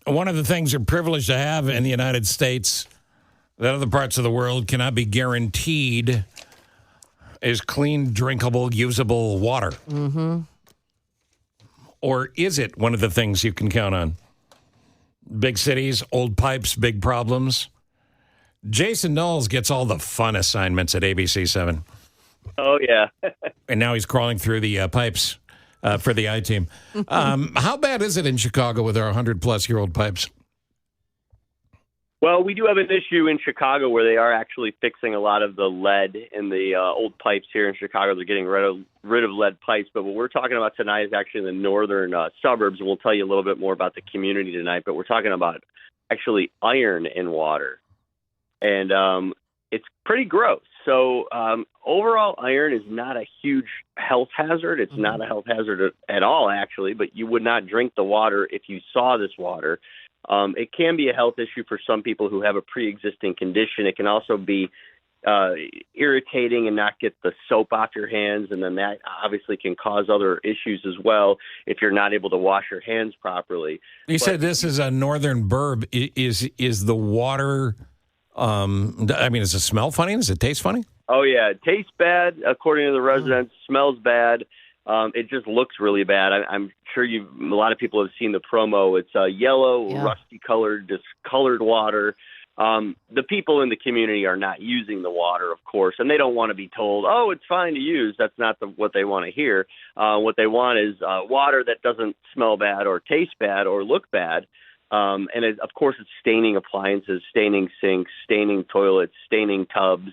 One of the things you're privileged to have in the United States that other parts of the world cannot be guaranteed is clean, drinkable, usable water. Mm-hmm. Or is it one of the things you can count on? Big cities, old pipes, big problems. Jason Knowles gets all the fun assignments at ABC 7. Oh, yeah. And now he's crawling through the pipes for the I-Team. How bad is it in Chicago with our 100-plus-year-old pipes? Well, we do have an issue in Chicago where they are actually fixing a lot of the lead in the old pipes here in Chicago. They're getting rid of lead pipes. But what we're talking about tonight is actually in the northern suburbs. We'll tell you a little bit more about the community tonight. But we're talking about actually iron in water. And it's pretty gross. So overall, iron is not a huge health hazard. It's not a health hazard at all, actually. But you would not drink the water if you saw this water. It can be a health issue for some people who have a pre-existing condition. It can also be irritating and not get the soap off your hands, and then that obviously can cause other issues as well if you're not able to wash your hands properly. You said this is a northern burb. Is the water, does it smell funny? Does it taste funny? Oh, yeah. It tastes bad, according to the residents. Smells bad. It just looks really bad. I'm sure a lot of people have seen the promo. It's yellow, rusty colored, discolored water. The people in the community are not using the water, of course, and they don't want to be told, oh, it's fine to use. That's not what they want to hear. What they want is water that doesn't smell bad or taste bad or look bad. Of course, it's staining appliances, staining sinks, staining toilets, staining tubs.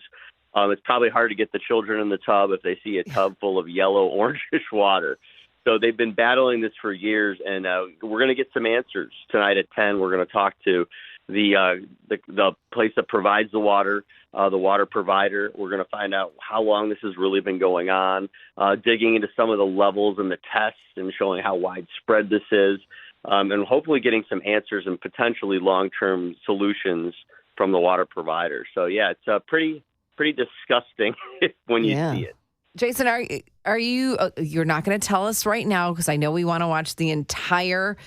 It's probably hard to get the children in the tub if they see a tub full of yellow, orangish water. So they've been battling this for years, and we're going to get some answers tonight at 10. We're going to talk to the place that provides the water provider. We're going to find out how long this has really been going on, digging into some of the levels and the tests and showing how widespread this is, and hopefully getting some answers and potentially long-term solutions from the water provider. So, yeah, it's pretty disgusting when you see it. Jason, are you? You're not going to tell us right now because I know we want to watch the entire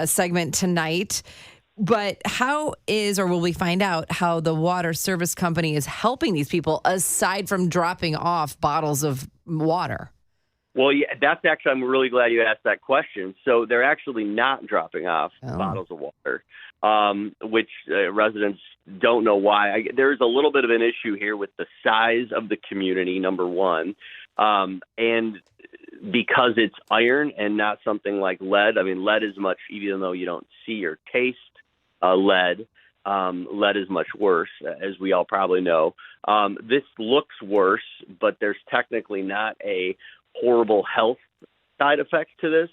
segment tonight. But how is, or will we find out how the water service company is helping these people aside from dropping off bottles of water? Well, yeah, that's actually, I'm really glad you asked that question. So they're actually not dropping off bottles of water, which residents don't know why. There's a little bit of an issue here with the size of the community, number one, and because it's iron and not something like lead. I mean, lead is much, even though you don't see or taste lead, lead is much worse, as we all probably know. This looks worse, but there's technically not a horrible health side effect to this,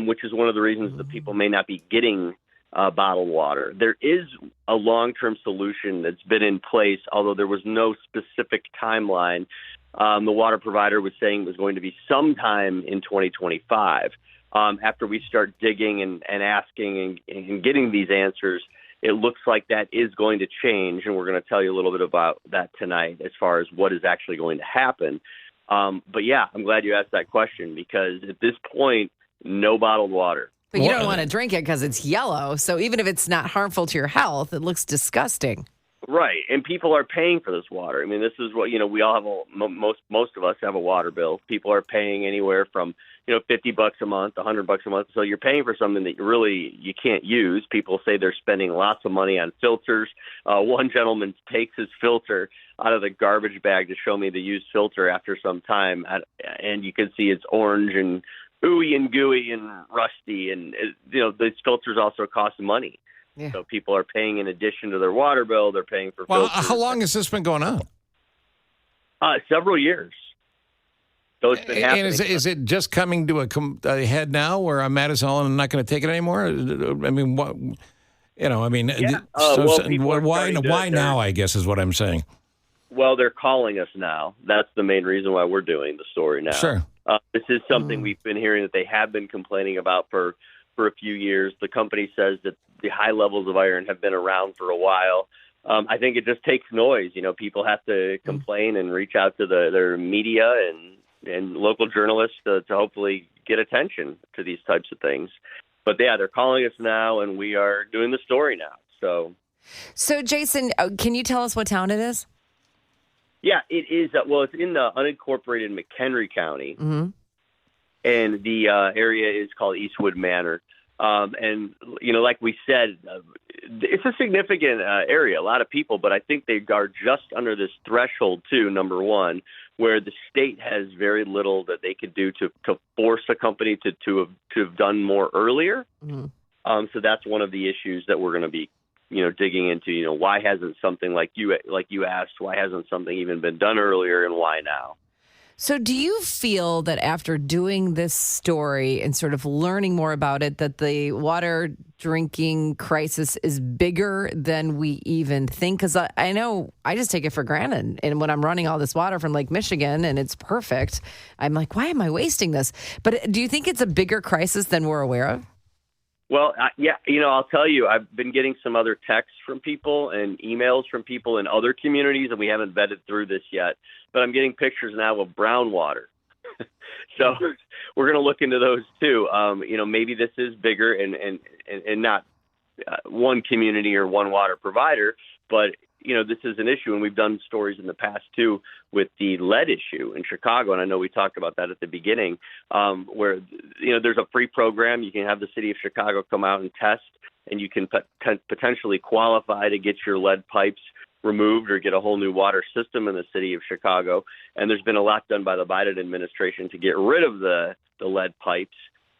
which is one of the reasons that people may not be getting bottled water. There is a long-term solution that's been in place, although there was no specific timeline. The water provider was saying it was going to be sometime in 2025. After we start digging and asking and getting these answers, it looks like that is going to change, and we're going to tell you a little bit about that tonight as far as what is actually going to happen. But yeah, I'm glad you asked that question because at this point, no bottled water. But you don't want to drink it because it's yellow. So even if it's not harmful to your health, it looks disgusting. Right. And people are paying for this water. I mean, this is what, we all have most of us have a water bill. People are paying anywhere from, $50 a month, $100 a month. So you're paying for something that you can't use. People say they're spending lots of money on filters. One gentleman takes his filter out of the garbage bag to show me the used filter after some time. And you can see it's orange and ooey and gooey and rusty. And, these filters also cost money. Yeah. So people are paying in addition to their water bill, they're paying for filters. How long has this been going on? Several years. So it's been happening. And is it just coming to a head now where I'm mad as hell and I'm not going to take it anymore? I mean, what, why now, I guess is what I'm saying. Well, they're calling us now. That's the main reason why we're doing the story now. Sure. This is something we've been hearing that they have been complaining about for a few years. The company says that the high levels of iron have been around for a while. I think it just takes noise. People have to complain and reach out to their media and local journalists to hopefully get attention to these types of things. but yeah, they're calling us now, and we are doing the story now. So Jason, can you tell us what town it is? Yeah, it is. Well, it's in the unincorporated McHenry County, and the area is called Eastwood Manor. And, like we said, it's a significant area, a lot of people, but I think they are just under this threshold, too, number one, where the state has very little that they could do to force a company to have done more earlier. So that's one of the issues that we're going to be digging into, why hasn't something like you asked, why hasn't something even been done earlier, and why now? So do you feel that after doing this story and sort of learning more about it, that the water drinking crisis is bigger than we even think? Because I know I just take it for granted. And when I'm running all this water from Lake Michigan and it's perfect, I'm like, why am I wasting this? But do you think it's a bigger crisis than we're aware of? Well, yeah, I'll tell you, I've been getting some other texts from people and emails from people in other communities, and we haven't vetted through this yet. But I'm getting pictures now of brown water. So we're going to look into those too. Maybe this is bigger and not one community or one water provider, but this is an issue, and we've done stories in the past too with the lead issue in Chicago, and I know we talked about that at the beginning, where there's a free program. You can have the city of Chicago come out and test, and you can potentially qualify to get your lead pipes removed or get a whole new water system in the city of Chicago. And there's been a lot done by the Biden administration to get rid of the lead pipes.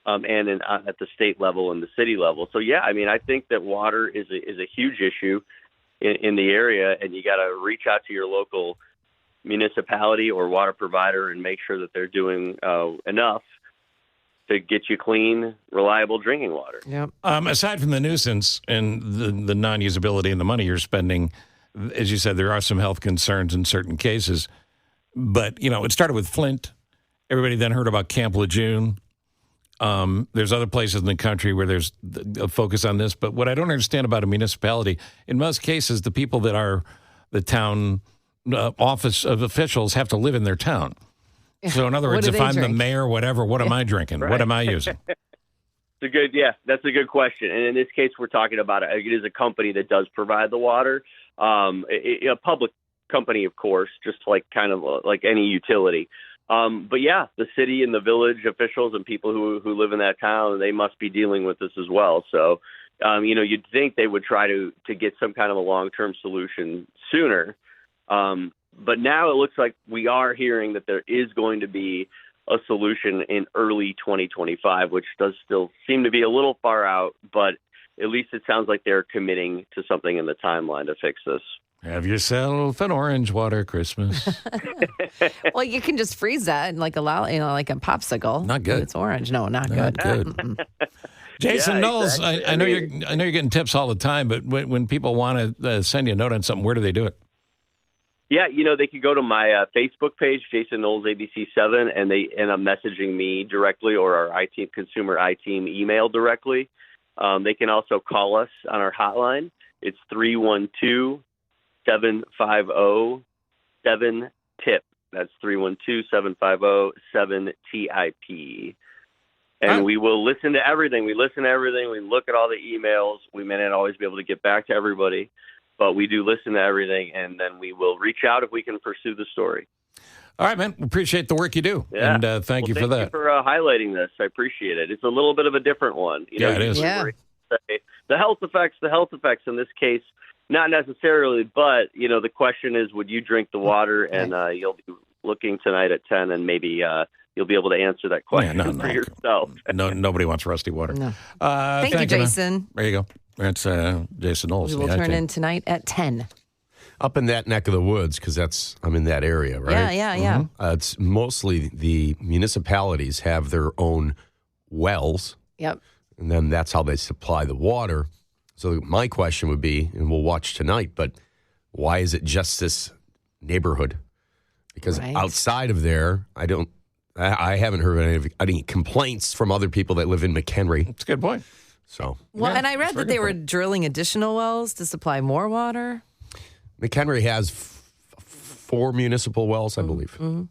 And at the state level and the city level. So, yeah, I think that water is a huge issue in the area, and you got to reach out to your local municipality or water provider and make sure that they're doing enough to get you clean, reliable drinking water. Yep. Aside from the nuisance and the non-usability and the money you're spending, as you said, there are some health concerns in certain cases. But, it started with Flint. Everybody then heard about Camp Lejeune. There's other places in the country where there's a focus on this. But what I don't understand about a municipality, in most cases, the people that are the town office of officials have to live in their town. So in other words, if I'm the mayor, whatever, what am I drinking? Right. What am I using? That's a good question. And in this case, we're talking about it is a company that does provide the water, a public company, of course, just like kind of like any utility. But yeah, the city and the village officials and people who live in that town, they must be dealing with this as well. So, you'd think they would try to get some kind of a long-term solution sooner. But now it looks like we are hearing that there is going to be a solution in early 2025, which does still seem to be a little far out, but at least it sounds like they're committing to something in the timeline to fix this. Have yourself an orange water Christmas. Well, you can just freeze that and like a popsicle. Not good. It's orange. No, not good. Jason Knowles, exactly. I know you're getting tips all the time, but when people want to send you a note on something, where do they do it? Yeah, they could go to my Facebook page, Jason Knowles ABC7, and they end up messaging me directly or our I-Team Consumer I-Team email directly. They can also call us on our hotline. It's 312-750-7TIP. That's 312-750-7TIP. And we will listen to everything. We listen to everything. We look at all the emails. We may not always be able to get back to everybody, but we do listen to everything, and then we will reach out if we can pursue the story. All right, man. Appreciate the work you do. Yeah. And thank you for that. Thank you for highlighting this. I appreciate it. It's a little bit of a different one. It is. Yeah. The health effects in this case, not necessarily, but, the question is, would you drink the water? And you'll be looking tonight at 10, and maybe you'll be able to answer that question for yourself. Nobody wants rusty water. No. Thank you, Jason. There you go. That's Jason Knowles. We will turn in tonight at 10. Up in that neck of the woods, because I'm in that area, right? Yeah. Mm-hmm. It's mostly the municipalities have their own wells. Yep. And then that's how they supply the water. So my question would be, and we'll watch tonight, but why is it just this neighborhood? Because outside of there, I haven't heard any complaints from other people that live in McHenry. That's a good point. So, well, and I read that they were drilling additional wells to supply more water. McHenry has 4 municipal wells, I believe. Mm-hmm.